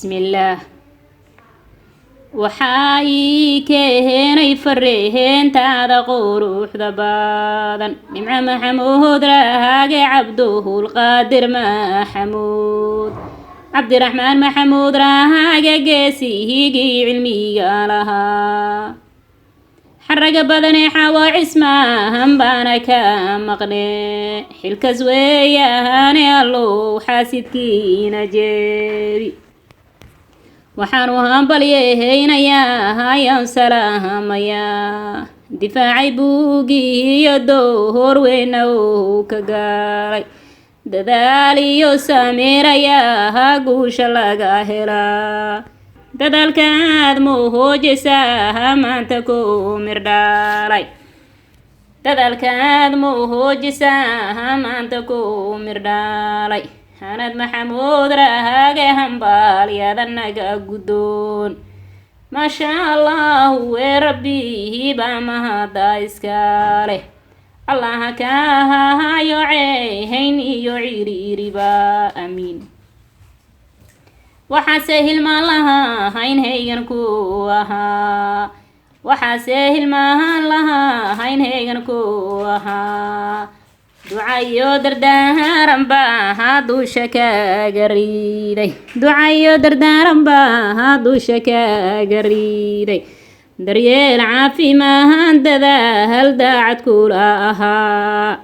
بسم الله waxay keenay fareen taada quruxda badan nimca maxamuud raage cabduhul qaadir maxamuud cabdiraxmaan maxamuud raage geesihigi cilmiga lahaa xaraga badane xawa cismaan baana ka maqne xilkas weeyaane allow xaasidkiina jeedi waxaan u hambalyaynayaa hayaan salaamayaa difaacay buugii iyo door weyna uu ka gaalay dadaal iyo sameerayaa guusha laga helaa dadaalkaad muujisa maanta ku mirdhalay dadaalkaad muujisa maanta ku mirdhalay hanad maxamuud raage hambaalyada naga guddoon maasha allah wee rabbihi baa mahada iska leh allaha ka hayo ceehayn iyo ciriiriba amiin waxaase hilmaan lahayn heegan ku ahaa waxaase hilmaan lahayn heegan ku ahaa ducayo dardaaran baa dusha kaaga riday ducayo dardaaran baa dusha kaaga riday daryeel caafimaad dadaal daacad kula ahaa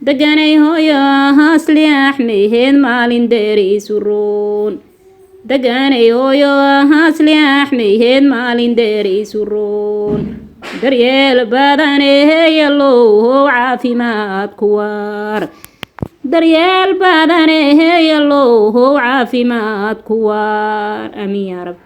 deganay hooyo hasli axmeed maalin deeriisu roon deganay hooyo hasli axmeed maalin deeriisu roon daryeel badaneeyalow caafimaad ku waar daryeel badaneeyalow caafimaad ku waar amiin yaa rab